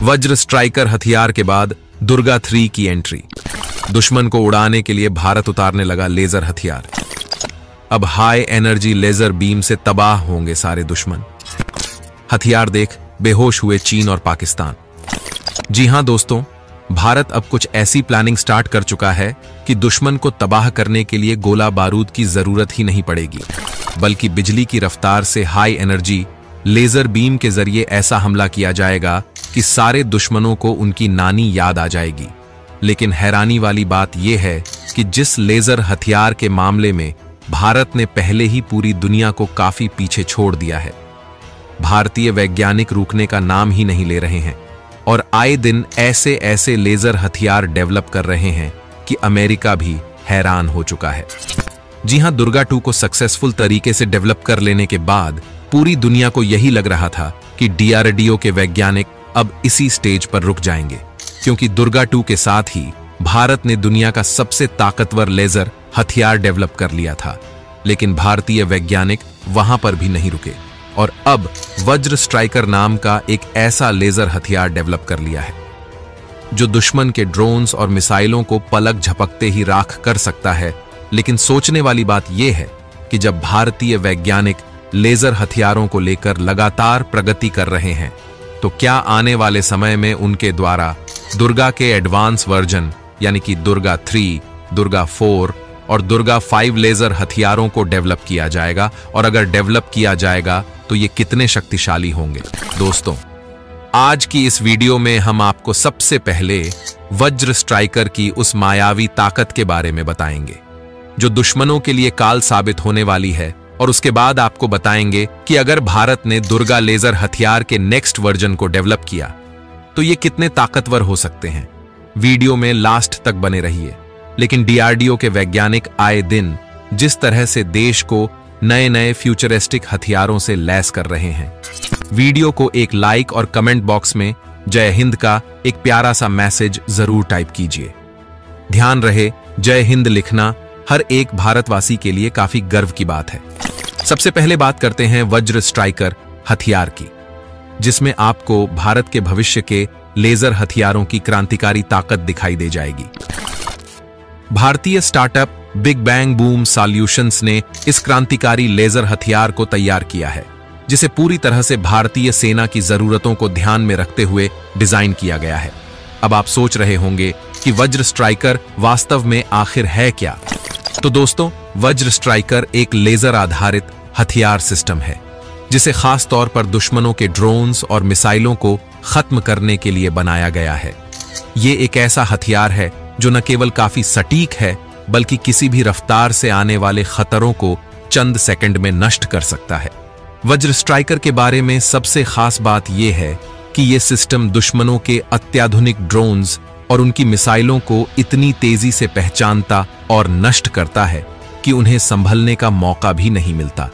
वज्र स्ट्राइकर हथियार के बाद दुर्गा 3 की एंट्री। दुश्मन को उड़ाने के लिए भारत उतारने लगा लेजर हथियार। अब हाई एनर्जी लेजर बीम से तबाह होंगे सारे दुश्मन। हथियार देख बेहोश हुए चीन और पाकिस्तान। जी हां दोस्तों, भारत अब कुछ ऐसी प्लानिंग स्टार्ट कर चुका है कि दुश्मन को तबाह करने के लिए गोला बारूद की जरूरत ही नहीं पड़ेगी, बल्कि बिजली की रफ्तार से हाई एनर्जी लेजर बीम के जरिए ऐसा हमला किया जाएगा कि सारे दुश्मनों को उनकी नानी याद आ जाएगी। लेकिन हैरानी वाली बात यह है कि जिस लेजर हथियार के मामले में भारत ने पहले ही पूरी दुनिया को काफी पीछे छोड़ दिया है, भारतीय वैज्ञानिक रुकने का नाम ही नहीं ले रहे हैं और आए दिन ऐसे ऐसे लेजर हथियार डेवलप कर रहे हैं कि अमेरिका भी हैरान हो चुका है। जी हां, दुर्गा 2 को सक्सेसफुल तरीके से डेवलप कर लेने के बाद पूरी दुनिया को यही लग रहा था कि DRDO के वैज्ञानिक अब इसी स्टेज पर रुक जाएंगे, क्योंकि दुर्गा 2 के साथ ही भारत ने दुनिया का सबसे ताकतवर लेजर हथियार डेवलप कर लिया था। लेकिन भारतीय वैज्ञानिक वहां पर भी नहीं रुके और अब वज्र स्ट्राइकर नाम का एक ऐसा लेजर हथियार डेवलप कर लिया है जो दुश्मन के ड्रोन्स और मिसाइलों को पलक झपकते ही राख कर सकता है। लेकिन सोचने वाली बात यह है कि जब भारतीय वैज्ञानिक लेजर हथियारों को लेकर लगातार प्रगति कर रहे हैं, तो क्या आने वाले समय में उनके द्वारा दुर्गा के एडवांस वर्जन यानी कि दुर्गा 3, दुर्गा 4 और दुर्गा 5 लेजर हथियारों को डेवलप किया जाएगा? और अगर डेवलप किया जाएगा तो ये कितने शक्तिशाली होंगे? दोस्तों, आज की इस वीडियो में हम आपको सबसे पहले वज्र स्ट्राइकर की उस मायावी ताकत के बारे में बताएंगे जो दुश्मनों के लिए काल साबित होने वाली है, और उसके बाद आपको बताएंगे कि अगर भारत ने दुर्गा लेजर हथियार के नेक्स्ट वर्जन को डेवलप किया तो ये कितने ताकतवर हो सकते हैं। वीडियो में लास्ट तक बने रहिए। लेकिन DRDO के वैज्ञानिक आए दिन जिस तरह से देश को नए नए फ्यूचरिस्टिक हथियारों से लैस कर रहे हैं, वीडियो को एक लाइक और कमेंट बॉक्स में जय हिंद का एक प्यारा सा मैसेज जरूर टाइप कीजिए। ध्यान रहे, जय हिंद लिखना हर एक भारतवासी के लिए काफी गर्व की बात है। सबसे पहले बात करते हैं वज्र स्ट्राइकर हथियार की, जिसमें आपको भारत के भविष्य के लेजर हथियारों की क्रांतिकारी ताकत दिखाई दे जाएगी। भारतीय startup big bang boom solutions ने इस क्रांतिकारी लेजर हथियार को तैयार किया है, जिसे पूरी तरह से भारतीय सेना की जरूरतों को ध्यान में रखते हुए डिजाइन किया गया है। अब आप सोच रहे होंगे कि वज्र स्ट्राइकर वास्तव में आखिर है क्या? तो दोस्तों, वज्र स्ट्राइकर एक लेजर आधारित हथियार सिस्टम है जिसे खास तौर पर दुश्मनों के ड्रोन्स और मिसाइलों को खत्म करने के लिए बनाया गया है। ये एक ऐसा हथियार है जो न केवल काफी सटीक है, बल्कि किसी भी रफ्तार से आने वाले खतरों को चंद सेकंड में नष्ट कर सकता है। वज्र स्ट्राइकर के बारे में सबसे खास बात यह है कि यह सिस्टम दुश्मनों के अत्याधुनिक ड्रोन्स और उनकी मिसाइलों को इतनी तेजी से पहचानता और नष्ट करता है कि उन्हें संभलने का मौका भी नहीं मिलता।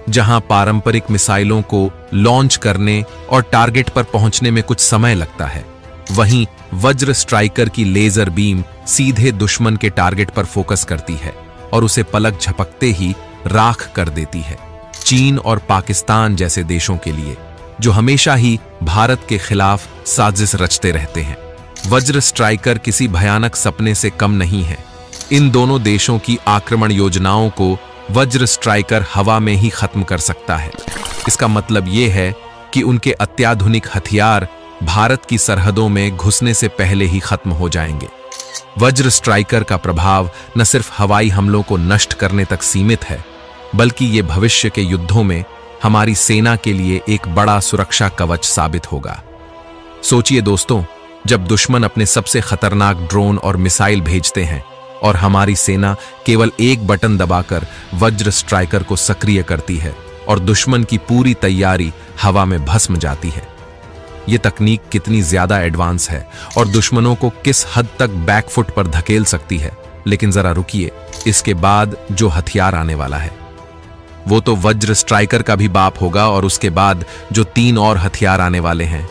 जहां पारंपरिक मिसाइलों को लॉन्च करने और टारगेट पर पहुंचने में कुछ समय लगता है, वहीं वज्र स्ट्राइकर की लेजर बीम सीधे दुश्मन के टारगेट पर फोकस करती है और उसे पलक झपकते ही राख कर देती है। चीन और पाकिस्तान जैसे देशों के लिए, जो हमेशा ही भारत के खिलाफ साजिश रचते रहते हैं, वज्र स्ट्राइकर किसी भयानक सपने से कम नहीं है। इन दोनों देशों की आक्रमण योजनाओं को वज्र स्ट्राइकर हवा में ही खत्म कर सकता है। इसका मतलब यह है कि उनके अत्याधुनिक हथियार भारत की सरहदों में घुसने से पहले ही खत्म हो जाएंगे। वज्र स्ट्राइकर का प्रभाव न सिर्फ हवाई हमलों को नष्ट करने तक सीमित है, बल्कि ये भविष्य के युद्धों में हमारी सेना के लिए एक बड़ा सुरक्षा कवच साबित होगा। सोचिए दोस्तों, जब दुश्मन अपने सबसे खतरनाक ड्रोन और मिसाइल भेजते हैं और हमारी सेना केवल एक बटन दबाकर वज्र स्ट्राइकर को सक्रिय करती है और दुश्मन की पूरी तैयारी हवा में भस्म जाती है। यह तकनीक कितनी ज्यादा एडवांस है और दुश्मनों को किस हद तक बैकफुट पर धकेल सकती है। लेकिन जरा रुकिए, इसके बाद जो हथियार आने वाला है वो तो वज्र स्ट्राइकर का भी बाप होगा, और उसके बाद जो 3 और हथियार आने वाले हैं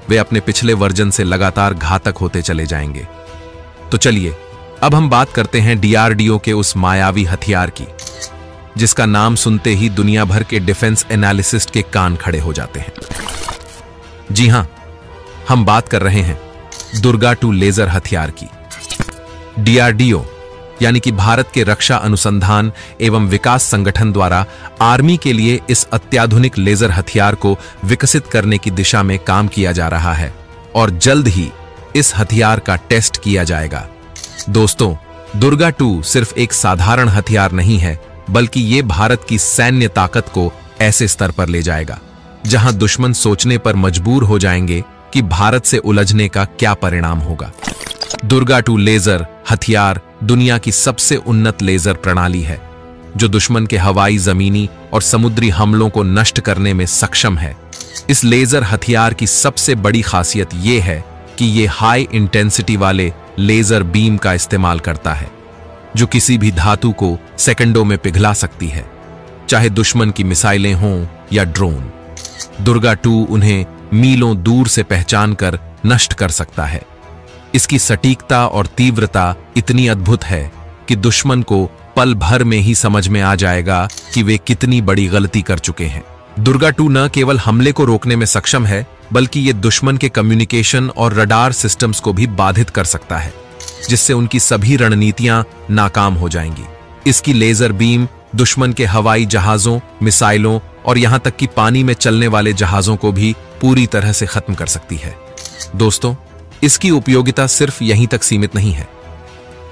वे अपने पिछले वर्जन से लगातार घातक होते चले जाएंगे। तो चलिए अब हम बात करते हैं DRDO के उस मायावी हथियार की, जिसका नाम सुनते ही दुनिया भर के डिफेंस एनालिसिस्ट के कान खड़े हो जाते हैं। जी हां, हम बात कर रहे हैं दुर्गा 2 लेजर हथियार की। डीआरडीओ यानी कि भारत के रक्षा अनुसंधान एवं विकास संगठन द्वारा आर्मी के लिए इस अत्याधुनिक लेजर हथियार को विकसित करने की दिशा में काम किया जा रहा है और जल्द ही इस हथियार का टेस्ट किया जाएगा। दोस्तों, दुर्गा 2 सिर्फ एक साधारण हथियार नहीं है, बल्कि ये भारत की सैन्य ताकत को ऐसे स्तर पर ले जाएगा जहां दुश्मन सोचने पर मजबूर हो जाएंगे कि भारत से उलझने का क्या परिणाम होगा। दुर्गा 2 लेजर हथियार दुनिया की सबसे उन्नत लेजर प्रणाली है जो दुश्मन के हवाई, जमीनी और समुद्री हमलों को नष्ट करने में सक्षम है। इस लेजर हथियार की सबसे बड़ी खासियत यह है कि यह हाई इंटेंसिटी वाले लेजर बीम का इस्तेमाल करता है जो किसी भी धातु को सेकंडों में पिघला सकती है, चाहे दुश्मन की मिसाइलें हों या ड्रोन। दुर्गा 2 उन्हें मीलों दूर से पहचान कर नष्ट कर सकता है। इसकी सटीकता और तीव्रता इतनी अद्भुत है कि दुश्मन को पल भर में ही समझ में आ जाएगा कि वे कितनी बड़ी गलती कर चुके हैं। दुर्गा 2 न केवल हमले को रोकने में सक्षम है, बल्कि ये दुश्मन के कम्युनिकेशन और रडार सिस्टम्स को भी बाधित कर सकता है, जिससे उनकी सभी रणनीतियां नाकाम हो जाएंगी। इसकी लेजर बीम दुश्मन के हवाई जहाजों, मिसाइलों और यहां तक कि पानी में चलने वाले जहाजों को भी पूरी तरह से खत्म कर सकती है। दोस्तों, इसकी उपयोगिता सिर्फ यहीं तक सीमित नहीं है।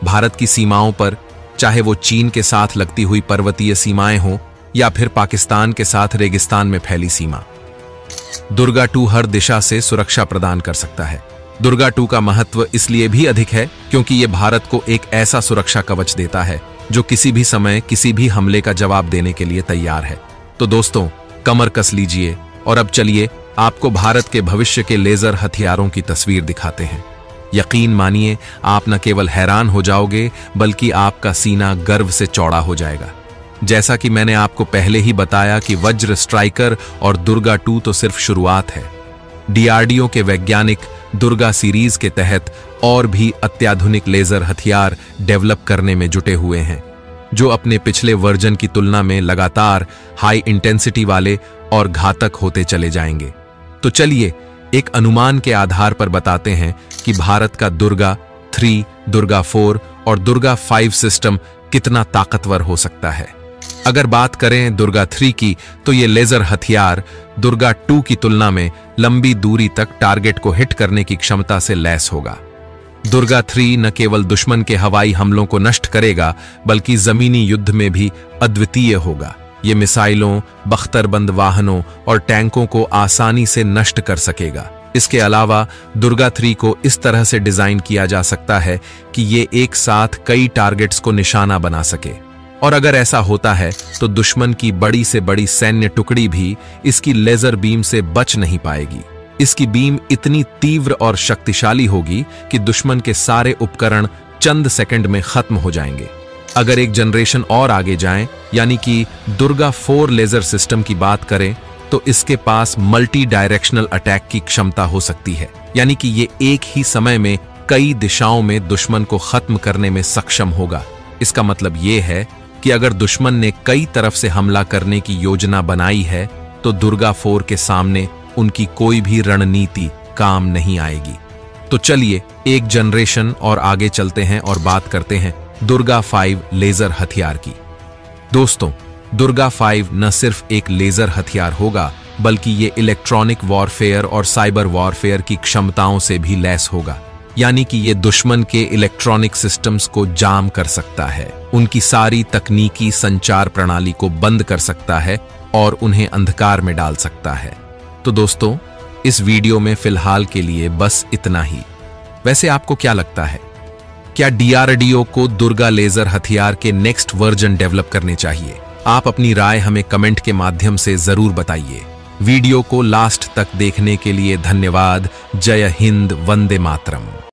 भारत की सीमाओं पर, चाहे वो चीन के साथ लगती हुई पर्वतीय सीमाएं हों या फिर पाकिस्तान के साथ रेगिस्तान में फैली सीमा, दुर्गा 2 हर दिशा से सुरक्षा प्रदान कर सकता है। दुर्गा 2 का महत्व इसलिए भी अधिक है क्योंकि यह भारत को एक ऐसा सुरक्षा कवच देता है जो किसी भी समय किसी भी हमले का जवाब देने के लिए तैयार है। तो दोस्तों, कमर कस लीजिए और अब चलिए आपको भारत के भविष्य के लेजर हथियारों की तस्वीर दिखाते हैं। यकीन मानिए, आप न केवल हैरान हो जाओगे बल्कि आपका सीना गर्व से चौड़ा हो जाएगा। जैसा कि मैंने आपको पहले ही बताया कि वज्र स्ट्राइकर और दुर्गा 2 तो सिर्फ शुरुआत है। डीआरडीओ के वैज्ञानिक दुर्गा सीरीज के तहत और भी अत्याधुनिक लेजर हथियार डेवलप करने में जुटे हुए हैं, जो अपने पिछले वर्जन की तुलना में लगातार हाई इंटेंसिटी वाले और घातक होते चले जाएंगे। तो चलिए एक अनुमान के आधार पर बताते हैं कि भारत का दुर्गा 3, दुर्गा 4 और दुर्गा 5 सिस्टम कितना ताकतवर हो सकता है। अगर बात करें दुर्गा 3 की, तो ये लेजर हथियार दुर्गा 2 की तुलना में लंबी दूरी तक टारगेट को हिट करने की क्षमता से लैस होगा। दुर्गा 3 न केवल दुश्मन के हवाई हमलों को नष्ट करेगा, बल्कि जमीनी युद्ध में भी अद्वितीय होगा। ये मिसाइलों, बख्तरबंद वाहनों और टैंकों को आसानी से नष्ट कर सकेगा। इसके अलावा दुर्गा 3 को इस तरह से डिजाइन किया जा सकता है कि ये एक साथ कई टारगेट्स को निशाना बना सके, और अगर ऐसा होता है तो दुश्मन की बड़ी से बड़ी सैन्य टुकड़ी भी इसकी लेजर बीम से बच नहीं पाएगी। इसकी बीम इतनी तीव्र और शक्तिशाली होगी कि दुश्मन के सारे उपकरण चंद सेकंड में खत्म हो जाएंगे। अगर एक जनरेशन और आगे जाएं, यानी कि दुर्गा 4 लेजर सिस्टम की बात करें, तो इसके पास मल्टी डायरेक्शनल अटैक की क्षमता हो सकती है, यानी कि ये एक ही समय में कई दिशाओं में दुश्मन को खत्म करने में सक्षम होगा। इसका मतलब ये है कि अगर दुश्मन ने कई तरफ से हमला करने की योजना बनाई है, तो दुर्गा 4 के सामने उनकी कोई भी रणनीति काम नहीं आएगी। तो चलिए एक जनरेशन और आगे चलते हैं और बात करते हैं दुर्गा 5 लेजर हथियार की। दोस्तों, दुर्गा 5 न सिर्फ एक लेजर हथियार होगा, बल्कि ये इलेक्ट्रॉनिक वॉरफेयर और साइबर वॉरफेयर की क्षमताओं से भी लैस होगा, यानी कि ये दुश्मन के इलेक्ट्रॉनिक सिस्टम्स को जाम कर सकता है, उनकी सारी तकनीकी संचार प्रणाली को बंद कर सकता है और उन्हें अंधकार में डाल सकता है। तो दोस्तों, इस वीडियो में फिलहाल के लिए बस इतना ही। वैसे आपको क्या लगता है, क्या डीआरडीओ को दुर्गा लेजर हथियार के नेक्स्ट वर्जन डेवलप करने चाहिए? आप अपनी राय हमें कमेंट के माध्यम से जरूर बताइए। वीडियो को लास्ट तक देखने के लिए धन्यवाद। जय हिंद, वंदे मातरम।